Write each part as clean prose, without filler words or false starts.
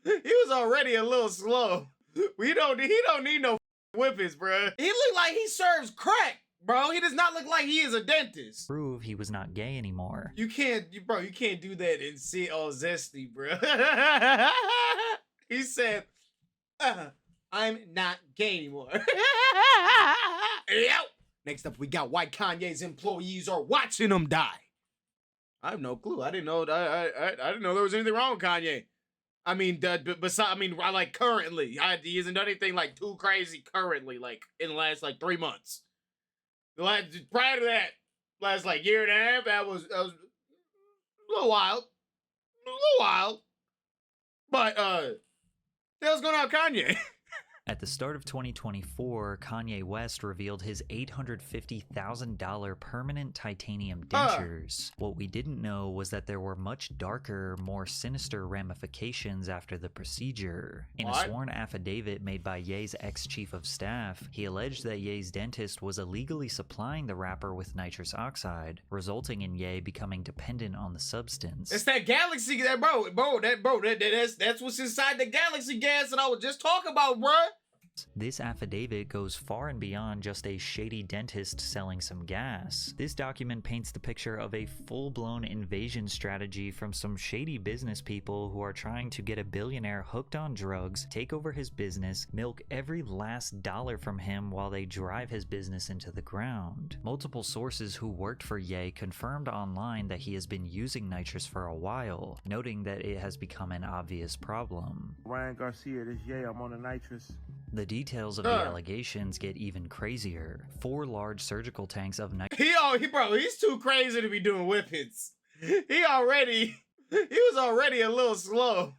He was already a little slow. He don't need no whippets, bro. He look like he serves crack, bro. He does not look like he is a dentist. Prove he was not gay anymore. You can't do that and see all zesty, bro. He said, I'm not gay anymore. Yep. Next up, we got why Kanye's employees are watching him die. I have no clue. I didn't know. I didn't know there was anything wrong with Kanye. I mean, like currently, he hasn't done anything like too crazy currently, like in the last like 3 months. Prior to that, last like year and a half, that was a little wild, But the hell's going on with Kanye? At the start of 2024, Kanye West revealed his $850,000 permanent titanium dentures. What we didn't know was that there were much darker, more sinister ramifications after the procedure. In a sworn affidavit made by Ye's ex-chief of staff, he alleged that Ye's dentist was illegally supplying the rapper with nitrous oxide, resulting in Ye becoming dependent on the substance. It's that galaxy, that's what's inside the galaxy gas that I was just talking about, bro. This affidavit goes far and beyond just a shady dentist selling some gas. This document paints the picture of a full-blown invasion strategy from some shady business people who are trying to get a billionaire hooked on drugs, take over his business, milk every last dollar from him while they drive his business into the ground. Multiple sources who worked for Ye confirmed online that he has been using nitrous for a while, noting that it has become an obvious problem. Ryan Garcia, this Ye, I'm on the nitrous. The details of the allegations get even crazier. 4 large surgical tanks of nitrous. He's too crazy to be doing whippets. He was already a little slow.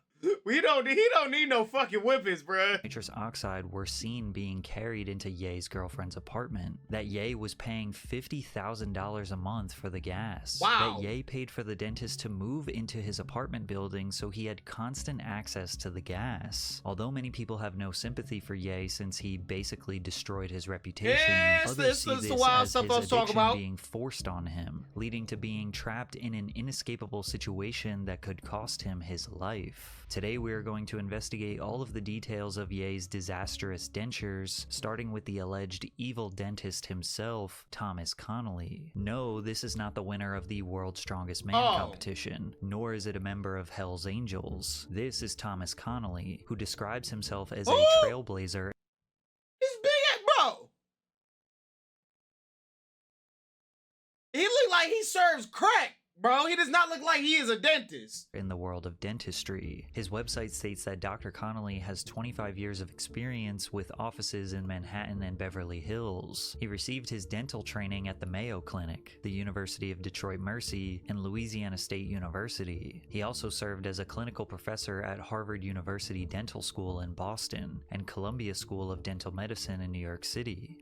He don't need no fucking whippets, bruh. Nitrous oxide were seen being carried into Ye's girlfriend's apartment. That Ye was paying $50,000 a month for the gas. Wow. That Ye paid for the dentist to move into his apartment building so he had constant access to the gas. Although many people have no sympathy for Ye since he basically destroyed his reputation, others see this as his addiction being forced on him, leading to being trapped in an inescapable situation that could cost him his life. Today we are going to investigate all of the details of Ye's disastrous dentures, starting with the alleged evil dentist himself, Thomas Connolly. No, this is not the winner of the World's Strongest Man competition, nor is it a member of Hell's Angels. This is Thomas Connolly, who describes himself as a trailblazer. He's big at bro. He look like he serves crack. Bro, he does not look like he is a dentist. In the world of dentistry. His website states that Dr. Connolly has 25 years of experience with offices in Manhattan and Beverly Hills. He received his dental training at the Mayo Clinic, the University of Detroit Mercy, and Louisiana State University. He also served as a clinical professor at Harvard University Dental School in Boston and Columbia School of Dental Medicine in New York City.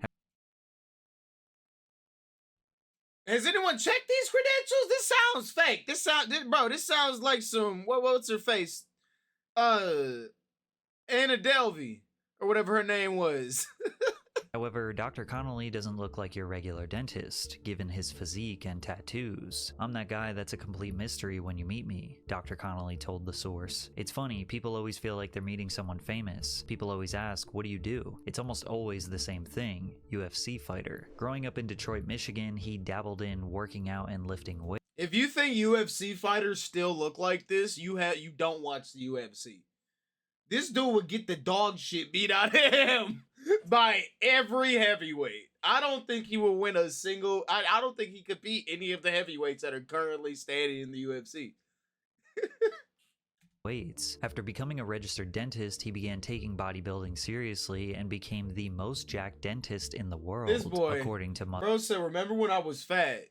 Has anyone checked these credentials? This sounds fake. This sounds like some what's her face? Anna Delvey or whatever her name was. However, Dr. Connolly doesn't look like your regular dentist, given his physique and tattoos. I'm that guy that's a complete mystery when you meet me, Dr. Connolly told the source. It's funny, people always feel like they're meeting someone famous. People always ask, what do you do? It's almost always the same thing, UFC fighter. Growing up in Detroit, Michigan, he dabbled in working out and lifting weights. If you think UFC fighters still look like this, you don't watch the UFC. This dude would get the dog shit beat out of him by every heavyweight. I don't think he will win a single. I don't think he could beat any of the heavyweights that are currently standing in the UFC. Weights. After becoming a registered dentist, he began taking bodybuilding seriously and became the most jacked dentist in the world. This boy, according to bro said, "Remember when I was fat?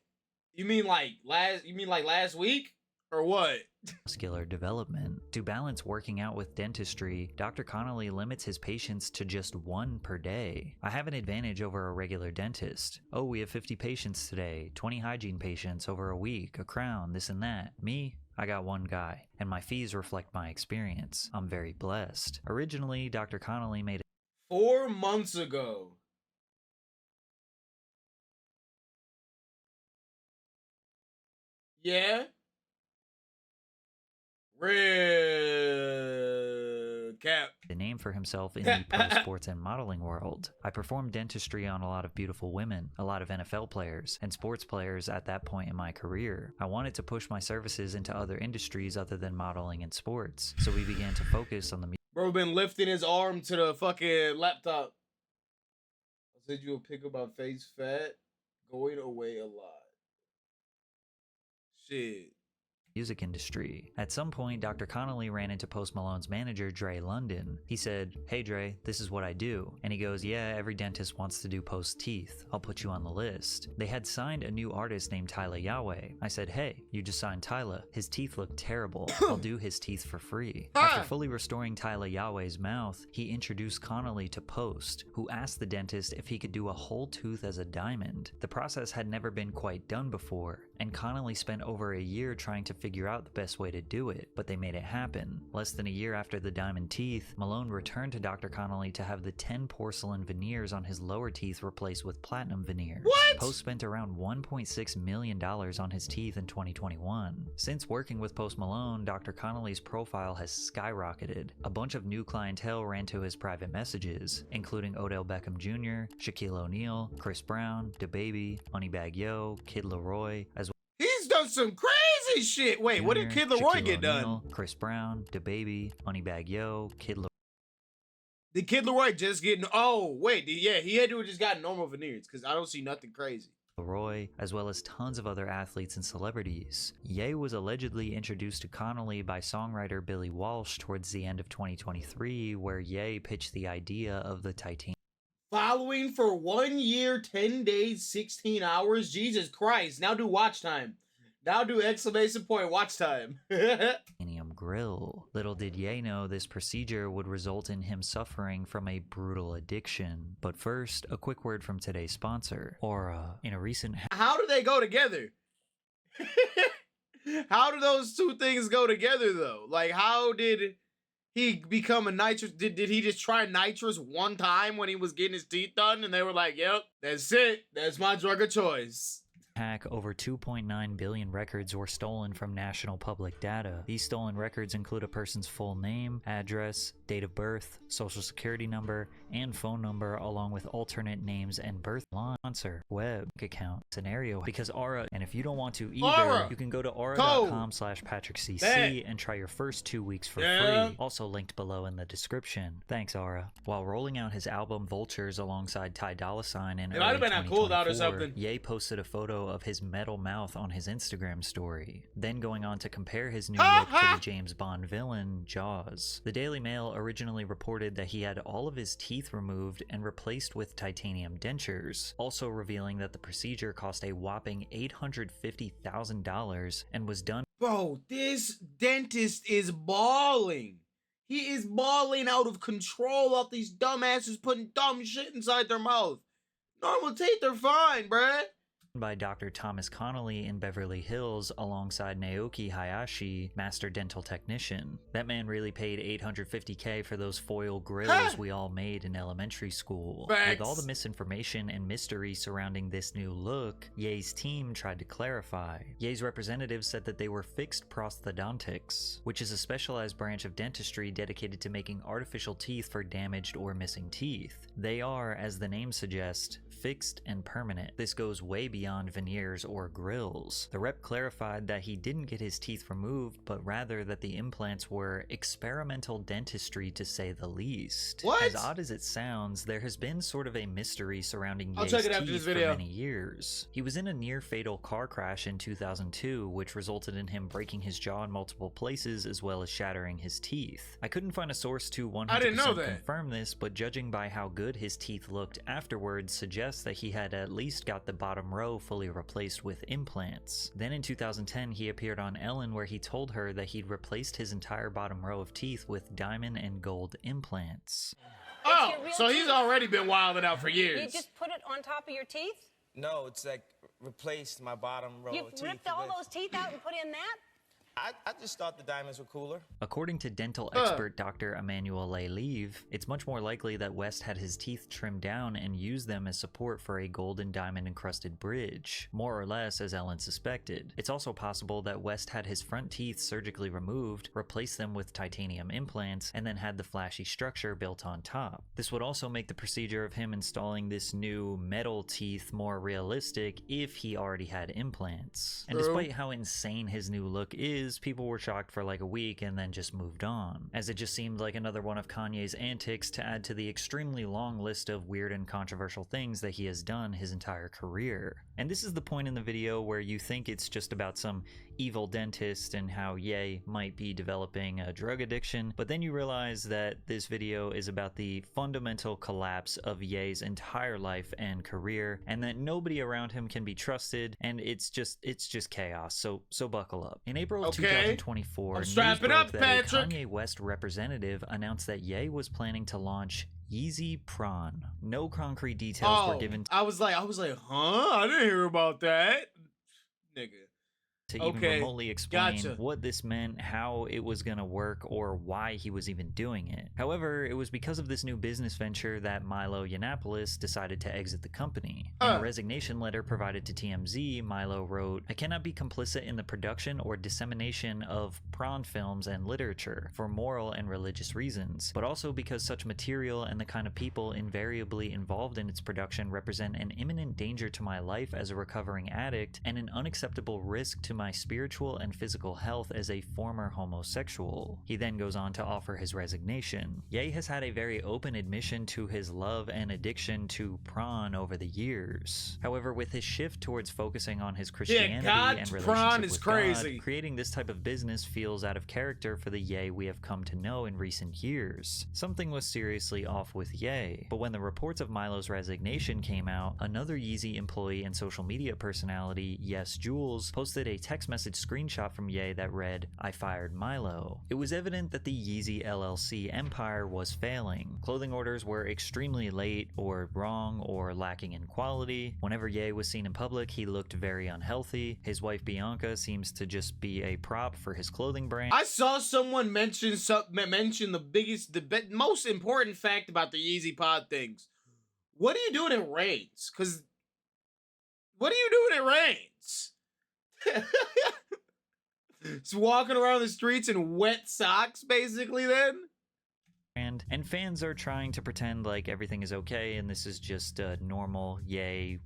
You mean like last week or what?" Muscular development. To balance working out with dentistry, Dr. Connolly limits his patients to just 1 per day. I have an advantage over a regular dentist. Oh, we have 50 patients today, 20 hygiene patients over a week, a crown, this and that. Me? I got 1 guy, and my fees reflect my experience. I'm very blessed. Originally, Dr. Connolly made 4 months ago. Yeah? Real. cap. a name for himself in the pro sports and modeling world. I performed dentistry on a lot of beautiful women, a lot of NFL players, and sports players at that point in my career. I wanted to push my services into other industries other than modeling and sports, so we began to focus on the Bro been lifting his arm to the fucking laptop. I said you a pic of my face fat, going away a lot. Shit. music industry. At some point, Dr. Connolly ran into Post Malone's manager, Dre London. He said, "Hey Dre, this is what I do." And he goes, "Yeah, every dentist wants to do Post's teeth. I'll put you on the list." They had signed a new artist named Tyler Yahweh. I said, "Hey, you just signed Tyler. His teeth look terrible. I'll do his teeth for free." After fully restoring Tyler Yahweh's mouth, he introduced Connolly to Post, who asked the dentist if he could do a whole tooth as a diamond. The process had never been quite done before, and Connolly spent over a year trying to figure out the best way to do it, but they made it happen. Less than a year after the diamond teeth, Malone returned to Dr. Connolly to have the 10 porcelain veneers on his lower teeth replaced with platinum veneers. What? Post spent around $1.6 million on his teeth in 2021. Since working with Post Malone, Dr. Connolly's profile has skyrocketed. A bunch of new clientele ran to his private messages, including Odell Beckham Jr., Shaquille O'Neal, Chris Brown, DaBaby, Moneybagg Yo, Kid Laroi, as He's done some crazy shit. Wait, what did Kid Laroi Shaquille get done? O'Neal, Chris Brown, DaBaby, Moneybagg Yo, Kid Laroi. Did Kid Laroi just get... Oh, wait. Yeah, he had to have just got normal veneers because I don't see nothing crazy. Roy, as well as tons of other athletes and celebrities. Ye was allegedly introduced to Connolly by songwriter Billy Walsh towards the end of 2023, where Ye pitched the idea of the titanium Following for 1 year, 10 days, 16 hours. Jesus Christ. Now do watch time. Now do exclamation point watch time. grill. Little did Ye know this procedure would result in him suffering from a brutal addiction. But first, a quick word from today's sponsor, Aura. In a recent How do they go together? How do those two things go together though? Like, how did he become a nitrous? Did he just try nitrous one time when he was getting his teeth done and they were like, yep, that's it. That's my drug of choice. hack, over 2.9 billion records were stolen from national public data. These stolen records include a person's full name, address, date of birth, social security number, and phone number, along with alternate names and birth, sponsor, web account, scenario, because Aura, and if you don't want to either, Aura. you can go to aura.com/PatrickCC and try your first 2 weeks for free. Also linked below in the description. Thanks, Aura. While rolling out his album Vultures alongside Ty Dolla $ign in It might have been a cool out or 2024, something. Ye posted a photo of his metal mouth on his Instagram story, then going on to compare his new look to the James Bond villain Jaws. The Daily Mail originally reported that he had all of his teeth removed and replaced with titanium dentures, also revealing that the procedure cost a whopping $850,000 and was done. Bro, this dentist is balling. He is balling out of control off these dumbasses putting dumb shit inside their mouth. Normal teeth are fine, bruh. By Dr. Thomas Connolly in Beverly Hills alongside Naoki Hayashi, master dental technician. That man really paid $850K for those foil grills we all made in elementary school. Facts. With all the misinformation and mystery surrounding this new look, Ye's team tried to clarify. Ye's representatives said that they were fixed prosthodontics, which is a specialized branch of dentistry dedicated to making artificial teeth for damaged or missing teeth. They are, as the name suggests, fixed and permanent. This goes way beyond veneers or grills. The rep clarified that he didn't get his teeth removed, but rather that the implants were experimental dentistry, to say the least. What? As odd as it sounds, there has been sort of a mystery surrounding I'll Ye's check it after teeth this for video. many years. He was in a near-fatal car crash in 2002, which resulted in him breaking his jaw in multiple places as well as shattering his teeth. I couldn't find a source to 100% I didn't know that. confirm this, but judging by how good his teeth looked afterwards suggests that he had at least got the bottom row fully replaced with implants. Then in 2010, he appeared on Ellen, where he told her that he'd replaced his entire bottom row of teeth with diamond and gold implants. Oh, your real so he's teeth. already been wilding out for You years. just put it on top of your teeth? No, it's like replaced my bottom row You of teeth. ripped all with- those teeth out and put in that? I just thought the diamonds were cooler. According to dental expert Dr. Emmanuel Leave, it's much more likely that West had his teeth trimmed down and used them as support for a golden diamond encrusted bridge, more or less as Ellen suspected. It's also possible that West had his front teeth surgically removed, replaced them with titanium implants, and then had the flashy structure built on top. This would also make the procedure of him installing this new metal teeth more realistic if he already had implants. And despite how insane his new look is, people were shocked for like a week and then just moved on, as it just seemed like another one of Kanye's antics to add to the extremely long list of weird and controversial things that he has done his entire career. And this is the point in the video where you think it's just about some evil dentist and how Ye might be developing a drug addiction, but then you realize that this video is about the fundamental collapse of Ye's entire life and career, and that nobody around him can be trusted, and it's just chaos. So buckle up. In April of 2024, news broke that a Kanye West representative announced that Ye was planning to launch Yeezy Prawn. No concrete details were given. I was like, huh? I didn't hear about that, nigga. To even remotely explain what this meant, how it was gonna work, or why he was even doing it. However, it was because of this new business venture that Milo Yiannopoulos decided to exit the company. In a resignation letter provided to TMZ, Milo wrote, "I cannot be complicit in the production or dissemination of prawn films and literature for moral and religious reasons, but also because such material and the kind of people invariably involved in its production represent an imminent danger to my life as a recovering addict and an unacceptable risk to my spiritual and physical health as a former homosexual." He then goes on to offer his resignation. Ye has had a very open admission to his love and addiction to prawn over the years. However, with his shift towards focusing on his Christianity and relationship with God, creating this type of business feels out of character for the Ye we have come to know in recent years. Something was seriously off with Ye. But when the reports of Milo's resignation came out, another Yeezy employee and social media personality, Yes Jules, posted a text message screenshot from Ye that read, "I fired Milo." It was evident that the Yeezy LLC empire was failing. Clothing orders were extremely late or wrong or lacking in quality. Whenever Ye was seen in public, he looked very unhealthy. His wife Bianca seems to just be a prop for his clothing brand. I saw someone mention the most important fact about the Yeezy pod things. What are you doing in rains? Because what are you doing in rains? Just walking around the streets in wet socks, basically, then? And fans are trying to pretend like everything is okay and this is just normal,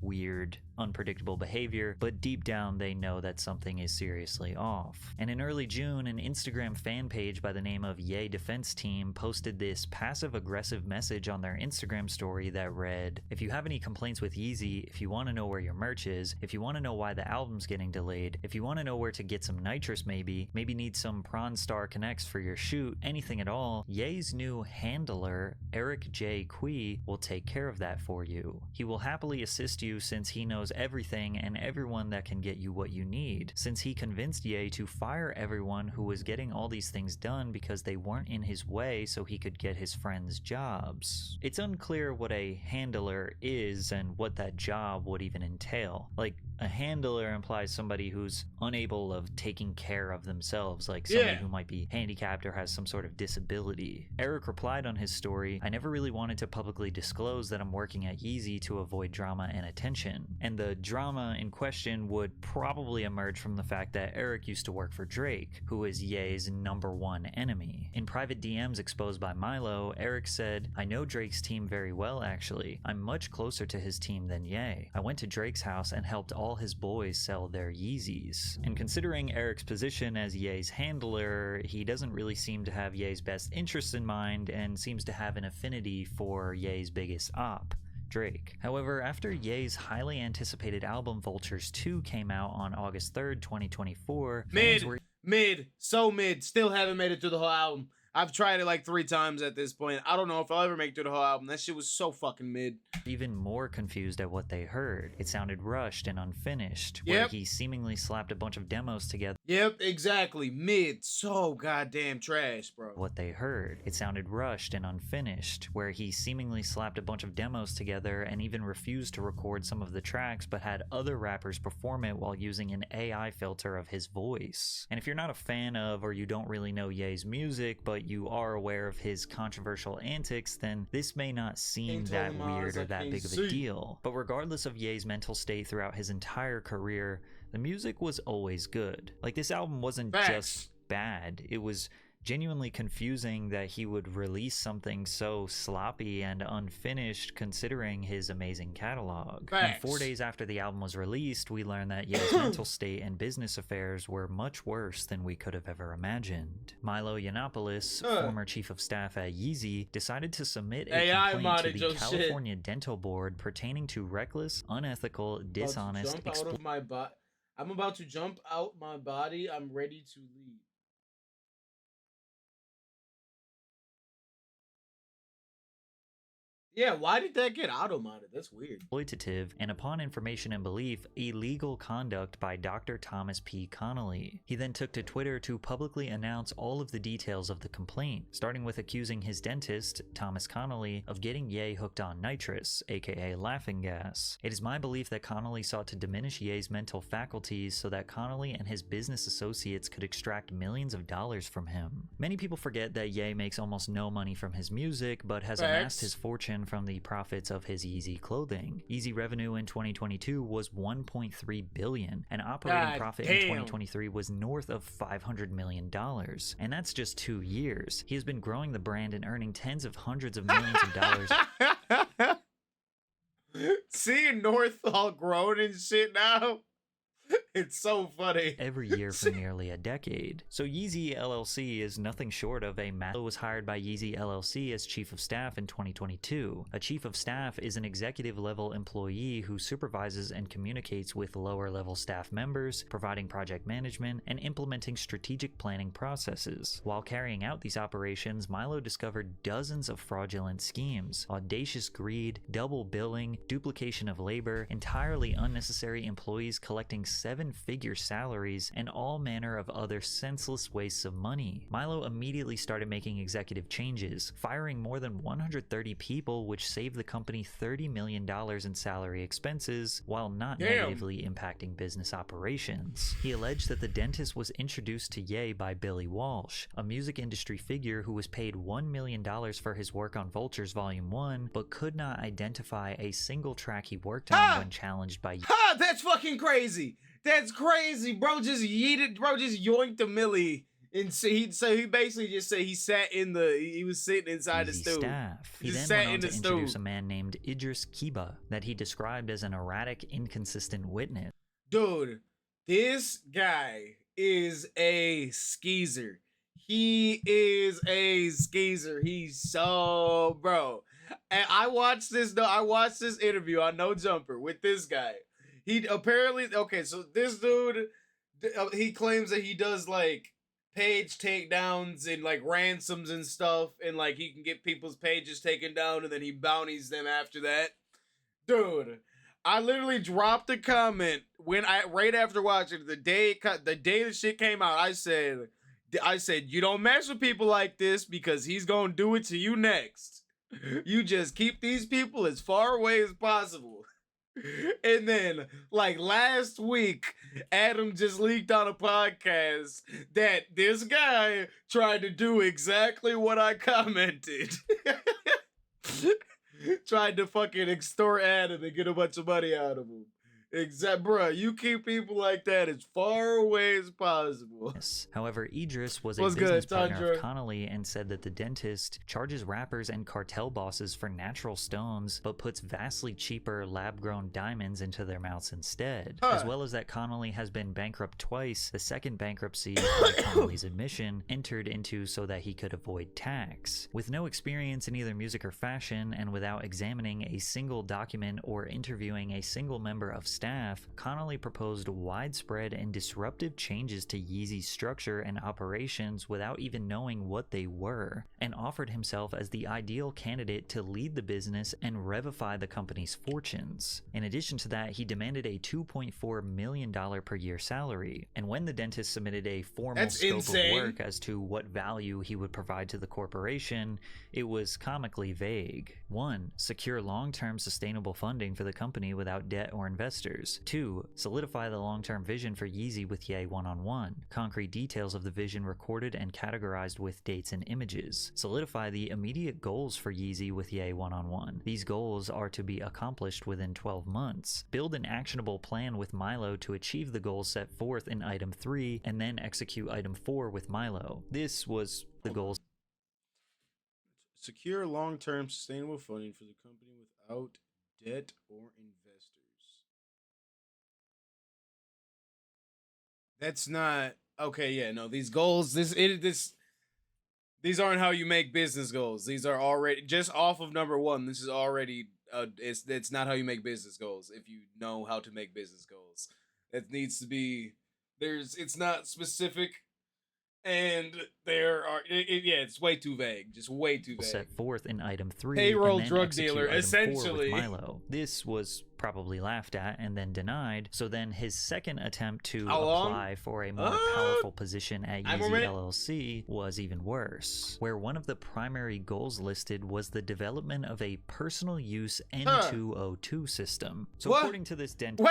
weird, unpredictable behavior, but deep down they know that something is seriously off. And in early June, an Instagram fan page by the name of Ye Defense Team posted this passive-aggressive message on their Instagram story that read, "If you have any complaints with Yeezy, if you want to know where your merch is, if you want to know why the album's getting delayed, if you want to know where to get some nitrous maybe need some Prawn Star Connects for your shoot, anything at all, Ye's new handler, Eric J. Quee, will take care of that for you. He will happily assist you since he knows everything and everyone that can get you what you need, since he convinced Ye to fire everyone who was getting all these things done because they weren't in his way so he could get his friends jobs." It's unclear what a handler is and what that job would even entail. Like, a handler implies somebody who's unable of taking care of themselves, like somebody who might be handicapped or has some sort of disability. Eric replied on his story, "I never really wanted to publicly disclose that I'm working at Yeezy to avoid drama and attention." And the drama in question would probably emerge from the fact that Eric used to work for Drake, who is Ye's #1 enemy. In private DMs exposed by Milo, Eric said, "I know Drake's team very well actually. I'm much closer to his team than Ye. I went to Drake's house and helped all his boys sell their Yeezys." And considering Eric's position as Ye's handler, he doesn't really seem to have Ye's best interests in mind and seems to have an affinity for Ye's biggest op, Drake. However, after Ye's highly anticipated album Vultures 2 came out on August 3rd, 2024, Mid, so mid, still haven't made it through the whole album. I've tried it like 3 times at this point. I don't know if I'll ever make it through the whole album. That shit was so fucking mid. Even more confused at what they heard. It sounded rushed and unfinished, where he seemingly slapped a bunch of demos together. Yep, exactly. Mid. So goddamn trash, bro. What they heard. It sounded rushed and unfinished, where he seemingly slapped a bunch of demos together and even refused to record some of the tracks, but had other rappers perform it while using an AI filter of his voice. And if you're not a fan of, or you don't really know Ye's music, but you are aware of his controversial antics, then this may not seem that weird or that big of a deal. But regardless of Ye's mental state throughout his entire career, the music was always good. Like, this album wasn't just bad, it was genuinely confusing that he would release something so sloppy and unfinished considering his amazing catalog. And 4 days after the album was released, we learned that Ye's mental state and business affairs were much worse than we could have ever imagined. Milo Yiannopoulos, former chief of staff at Yeezy, decided to submit a complaint to the California Dental Board pertaining to reckless, unethical, dishonest... I'm about to jump out my body. I'm ready to leave. Yeah, why did that get auto-modded? That's weird. Exploitative, and upon information and belief, illegal conduct by Dr. Thomas P. Connolly. He then took to Twitter to publicly announce all of the details of the complaint, starting with accusing his dentist, Thomas Connolly, of getting Ye hooked on nitrous, aka laughing gas. It is my belief that Connolly sought to diminish Ye's mental faculties so that Connolly and his business associates could extract millions of dollars from him. Many people forget that Ye makes almost no money from his music, but has amassed his fortune from the profits of his Yeezy clothing. Yeezy revenue in 2022 was $1.3 billion, and operating profit in 2023 was north of $500 million. And that's just 2 years. He has been growing the brand and earning tens of hundreds of millions of dollars. Seeing North all grown and shit now. It's so funny. Every year for nearly a decade. So Yeezy LLC is nothing short of a Milo was hired by Yeezy LLC as chief of staff in 2022. A chief of staff is an executive level employee who supervises and communicates with lower level staff members, providing project management and implementing strategic planning processes. While carrying out these operations, Milo discovered dozens of fraudulent schemes, audacious greed, double billing, duplication of labor, entirely unnecessary employees collecting 7-figure salaries, and all manner of other senseless wastes of money. Milo immediately started making executive changes, firing more than 130 people, which saved the company $30 million in salary expenses, while not negatively impacting business operations. He alleged that the dentist was introduced to Ye by Billy Walsh, a music industry figure who was paid $1 million for his work on Vultures Volume 1, but could not identify a single track he worked on when challenged by that's fucking crazy. That's crazy, bro. Just yeeted, bro. Just yoinked a millie, and so he basically just said he was sitting inside the stew. Staff. He then went on to introduce a man named Idris Kiba that he described as an erratic, inconsistent witness. Dude, this guy is a skeezer. He is a skeezer. He's so, bro. And I watched this interview on No Jumper with this guy. He apparently, okay, so this dude, he claims that he does like page takedowns and like ransoms and stuff, and like he can get people's pages taken down and then he bounties them after that. Dude, I literally dropped a comment right after watching it, the day the shit came out. I said you don't mess with people like this because he's gonna do it to you next. You just keep these people as far away as possible. And then, like last week, Adam just leaked on a podcast that this guy tried to do exactly what I commented. Tried to fucking extort Adam and get a bunch of money out of him. Bruh, you keep people like that as far away as possible. However, Idris was a business partner of Connolly and said that the dentist charges rappers and cartel bosses for natural stones, but puts vastly cheaper lab-grown diamonds into their mouths instead. As well as that Connolly has been bankrupt twice, the second bankruptcy, by Connolly's admission, entered into so that he could avoid tax. With no experience in either music or fashion, and without examining a single document or interviewing a single member of staff, staff, Connolly proposed widespread and disruptive changes to Yeezy's structure and operations without even knowing what they were, and offered himself as the ideal candidate to lead the business and revivify the company's fortunes. In addition to that, he demanded a $2.4 million per year salary, and when the dentist submitted a formal scope of work as to what value he would provide to the corporation, it was comically vague. 1. Secure long-term sustainable funding for the company without debt or investors. 2. Solidify the long-term vision for Yeezy with Ye one-on-one. Concrete details of the vision recorded and categorized with dates and images. Solidify the immediate goals for Yeezy with Ye one-on-one. These goals are to be accomplished within 12 months. Build an actionable plan with Milo to achieve the goals set forth in item 3, and then execute item 4 with Milo. This was the goals. Secure long-term sustainable funding for the company without debt or investors. That's not okay. Yeah, no. These goals, these aren't how you make business goals. These are already just off of number 1. This is already it's not how you make business goals. If you know how to make business goals, it needs to be it's not specific. And there are, it's way too vague. Just way too vague. Set forth in item 3. Payroll and then drug execute dealer, item 4 essentially. with Milo. This was probably laughed at and then denied. So then his second attempt to apply for a more powerful position at Yeezy LLC was even worse, where one of the primary goals listed was the development of a personal use N2O2 system. So according to this dentist,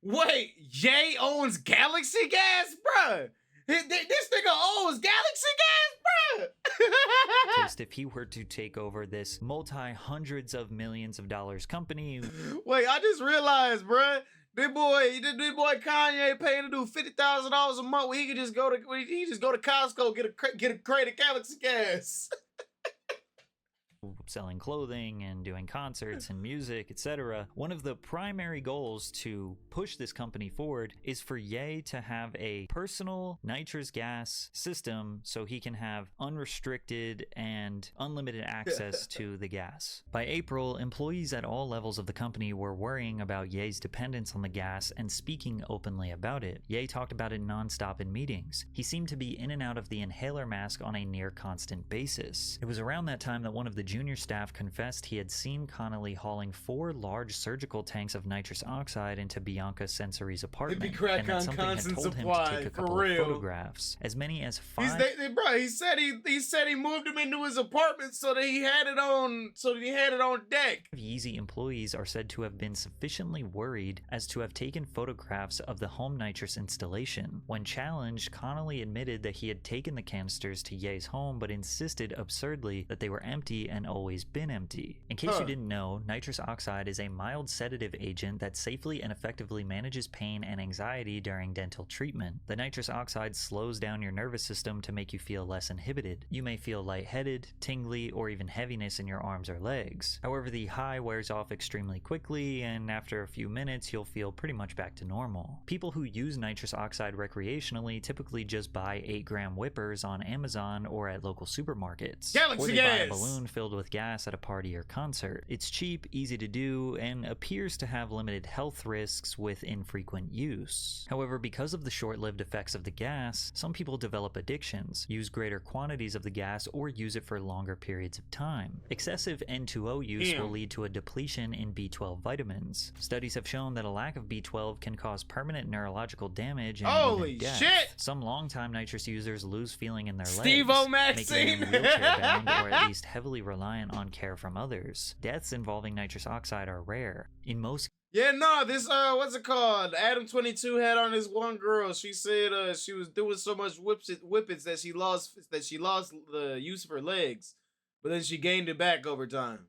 wait, Ye owns Galaxy Gas, bruh. This nigga owns Galaxy Gas, bruh. if he were to take over this multi-hundreds of millions of dollars company. Wait, I just realized, bruh. This boy Kanye paying to do $50,000 a month where he could just go to Costco, get a crate of Galaxy Gas. Selling clothing and doing concerts and music, etc. One of the primary goals to push this company forward is for Ye to have a personal nitrous gas system so he can have unrestricted and unlimited access to the gas. By April, employees at all levels of the company were worrying about Ye's dependence on the gas and speaking openly about it. Ye talked about it nonstop in meetings. He seemed to be in and out of the inhaler mask on a near constant basis. It was around that time that one of the junior staff confessed he had seen Connolly hauling 4 large surgical tanks of nitrous oxide into Bianca Sensory's apartment, and that something had told him to take a couple of photographs. As many as 5. He said he moved him into his apartment so that he had it on deck. Yeezy employees are said to have been sufficiently worried as to have taken photographs of the home nitrous installation. When challenged, Connolly admitted that he had taken the canisters to Ye's home, but insisted absurdly that they were empty and always been empty. In case you didn't know, nitrous oxide is a mild sedative agent that safely and effectively manages pain and anxiety during dental treatment. The nitrous oxide slows down your nervous system to make you feel less inhibited. You may feel lightheaded, tingly, or even heaviness in your arms or legs. However, the high wears off extremely quickly, and after a few minutes, you'll feel pretty much back to normal. People who use nitrous oxide recreationally typically just buy 8-gram whippers on Amazon or at local supermarkets. Galaxy or they gas! buy a balloon filled with gas at a party or concert. It's cheap, easy to do, and appears to have limited health risks with infrequent use. However, because of the short-lived effects of the gas, some people develop addictions, use greater quantities of the gas, or use it for longer periods of time. Excessive N2O use will lead to a depletion in B12 vitamins. Studies have shown that a lack of B12 can cause permanent neurological damage and even death. Shit! Some long-time nitrous users lose feeling in their Steve-O legs, making Maxine! them wheelchair-bound or at least heavily reliant on care from others. Deaths involving nitrous oxide are rare. In most This what's it called? Adam 22 had on this one girl. She said she was doing so much whippets that she lost the use of her legs, but then she gained it back over time.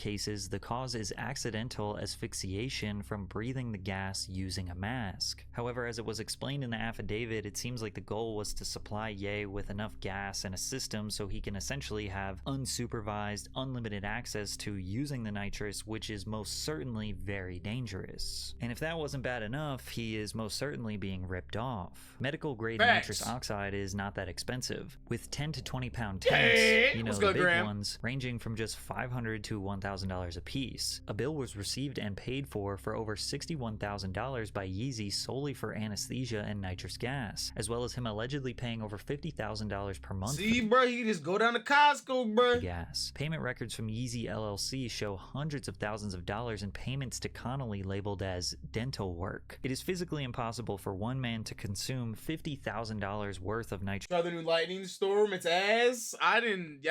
cases, the cause is accidental asphyxiation from breathing the gas using a mask. However, as it was explained in the affidavit, it seems like the goal was to supply Ye with enough gas and a system so he can essentially have unsupervised, unlimited access to using the nitrous, which is most certainly very dangerous. And if that wasn't bad enough, he is most certainly being ripped off. Medical grade nitrous oxide is not that expensive. With 10 to 20 pound tanks, the big ones, ranging from just $500 to $1,000 $1,000 apiece. A bill was received and paid for over $61,000 by Yeezy solely for anesthesia and nitrous gas, as well as him allegedly paying over $50,000 per month. See, bro, you just go down to Costco, bro. Gas. Payment records from Yeezy LLC show hundreds of thousands of dollars in payments to Connolly labeled as dental work. It is physically impossible for one man to consume $50,000 worth of nitrous. Saw the new lightning storm. It's ass. I didn't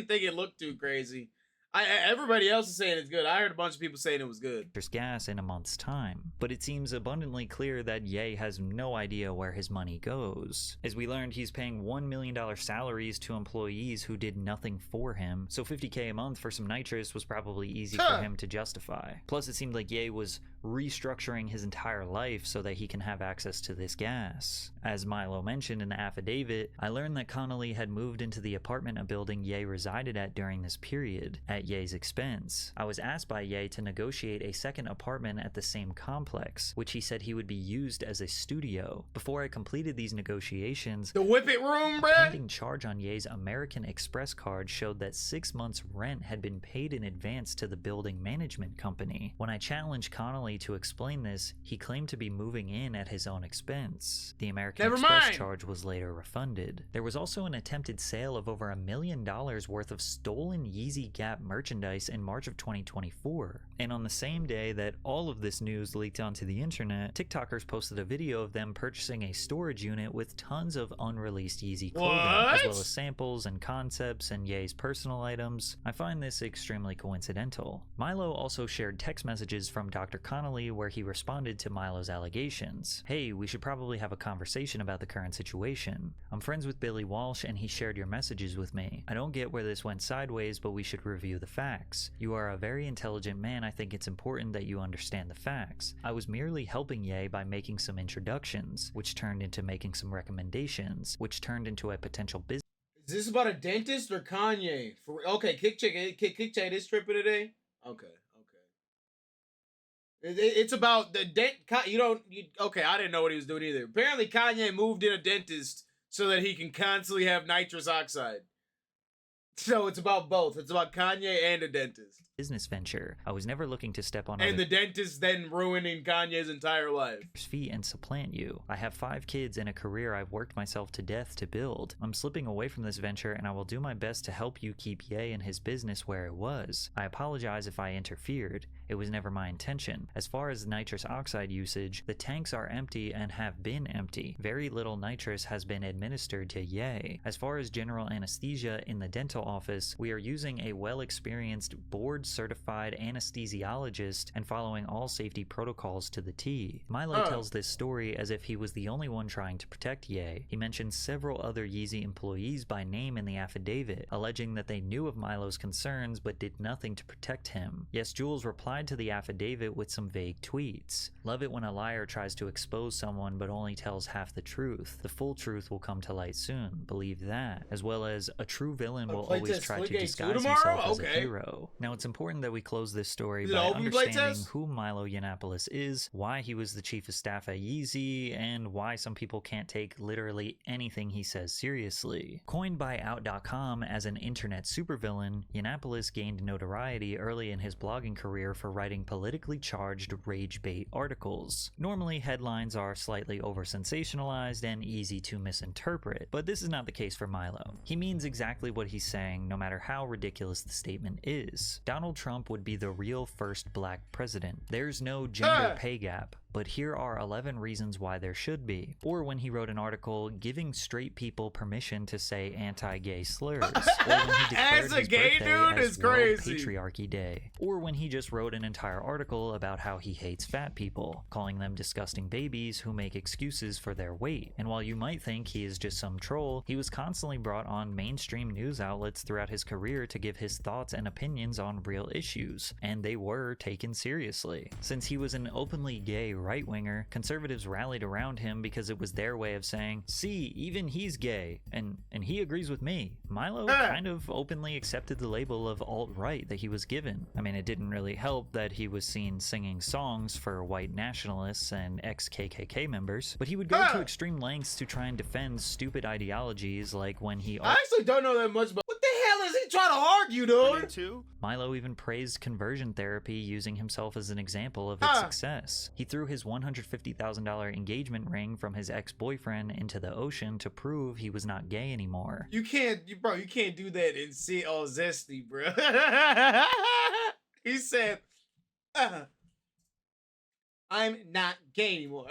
think it looked too crazy. Everybody else is saying it's good. I heard a bunch of people saying it was good. Gas in a month's time, but it seems abundantly clear that Ye has no idea where his money goes. As we learned, he's paying $1 million salaries to employees who did nothing for him, so $50K a month for some nitrous was probably easy for him to justify. Plus, it seemed like Ye was restructuring his entire life so that he can have access to this gas. As Milo mentioned in the affidavit, I learned that Connolly had moved into the apartment building Ye resided at during this period, at Ye's expense. I was asked by Ye to negotiate a second apartment at the same complex, which he said he would be used as a studio. Before I completed these negotiations, the whip it room, bruh! A pending charge on Ye's American Express card showed that 6 months' rent had been paid in advance to the building management company. When I challenged Connolly to explain this, he claimed to be moving in at his own expense. The American Express charge was later refunded. There was also an attempted sale of over $1 million worth of stolen Yeezy Gap merchandise in March of 2024. And on the same day that all of this news leaked onto the internet, TikTokers posted a video of them purchasing a storage unit with tons of unreleased Yeezy clothing, as well as samples and concepts and Ye's personal items. I find this extremely coincidental. Milo also shared text messages from Dr. Connolly where he responded to Milo's allegations. Hey, we should probably have a conversation about the current situation. I'm friends with Billy Walsh and he shared your messages with me. I don't get where this went sideways, but we should review the facts. You are a very intelligent man. I think it's important that you understand the facts. I was merely helping Ye by making some introductions, which turned into making some recommendations, which turned into a potential business. Is this about a dentist or Kanye? Okay, kick check is tripping today. Okay. It's about the dent. Okay, I didn't know what he was doing either. Apparently, Kanye moved in a dentist so that he can constantly have nitrous oxide. So it's about both. It's about Kanye and a dentist. Business venture. I was never looking to step on and the dentist then ruining Kanye's entire life. Feet and supplant you. I have 5 kids and a career I've worked myself to death to build. I'm slipping away from this venture and I will do my best to help you keep Ye and his business where it was. I apologize if I interfered. It was never my intention. As far as nitrous oxide usage, the tanks are empty and have been empty. Very little nitrous has been administered to Ye. As far as general anesthesia in the dental office, we are using a well-experienced board-certified anesthesiologist and following all safety protocols to the T. Milo tells this story as if he was the only one trying to protect Ye. He mentions several other Yeezy employees by name in the affidavit, alleging that they knew of Milo's concerns but did nothing to protect him. Yes, Jules replied to the affidavit with some vague tweets. Love it when a liar tries to expose someone but only tells half the truth. The full truth will come to light soon, believe that. As well as, a true villain will always try to disguise himself as a hero. Now it's important that we close this story by understanding who Milo Yiannopoulos is, why he was the chief of staff at Yeezy, and why some people can't take literally anything he says seriously. Coined by Out.com as an internet supervillain, Yiannopoulos gained notoriety early in his blogging career for writing politically charged rage bait articles. Normally, headlines are slightly over-sensationalized and easy to misinterpret, but this is not the case for Milo. He means exactly what he's saying, no matter how ridiculous the statement is. Donald Trump would be the real first black president. There's no gender pay gap, but here are 11 reasons why there should be. Or when he wrote an article giving straight people permission to say anti-gay slurs. Or when he declared as a his gay birthday dude as is World crazy. Patriarchy Day. Or when he just wrote an entire article about how he hates fat people, calling them disgusting babies who make excuses for their weight. And while you might think he is just some troll, he was constantly brought on mainstream news outlets throughout his career to give his thoughts and opinions on real issues, and they were taken seriously. Since he was an openly gay right-winger, conservatives rallied around him because it was their way of saying, see, even he's gay, and he agrees with me. Milo kind of openly accepted the label of alt-right that he was given. I mean, it didn't really help that he was seen singing songs for white nationalists and ex-KKK members, but he would go to extreme lengths to try and defend stupid ideologies, like when he... I actually don't know that much, but what the hell is he ain't trying to argue, dude. Two. Milo even praised conversion therapy, using himself as an example of its success. He threw his $150,000 engagement ring from his ex-boyfriend into the ocean to prove he was not gay anymore. You can't do that and see all zesty, bro. He said, I'm not gay anymore.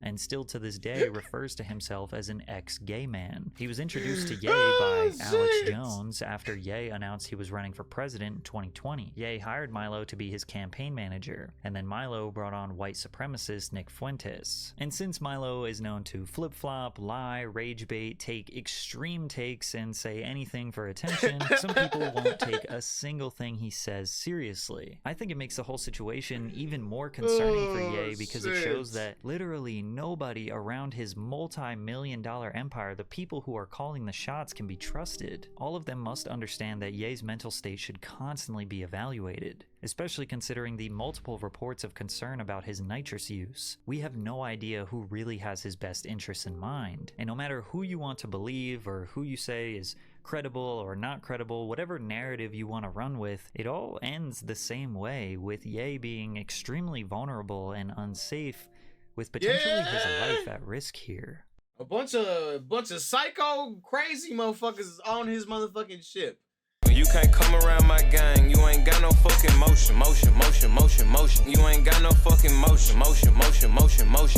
And still to this day refers to himself as an ex-gay man. He was introduced to Ye by Alex Jones after Ye announced he was running for president in 2020. Ye hired Milo to be his campaign manager, and then Milo brought on white supremacist Nick Fuentes. And since Milo is known to flip-flop, lie, rage bait, take extreme takes, and say anything for attention, some people won't take a single thing he says seriously. I think it makes the whole situation even more concerning for Ye because it shows that literally nobody around his multi-million-dollar empire, the people who are calling the shots, can be trusted. All of them must understand that Ye's mental state should constantly be evaluated, especially considering the multiple reports of concern about his nitrous use. We have no idea who really has his best interests in mind, and no matter who you want to believe or who you say is credible or not credible, whatever narrative you want to run with, it all ends the same way, with Ye being extremely vulnerable and unsafe, with potentially his life at risk here. A bunch of psycho crazy motherfuckers is on his motherfucking ship. You can't come around my gang. You ain't got no fucking motion. You ain't got no fucking motion.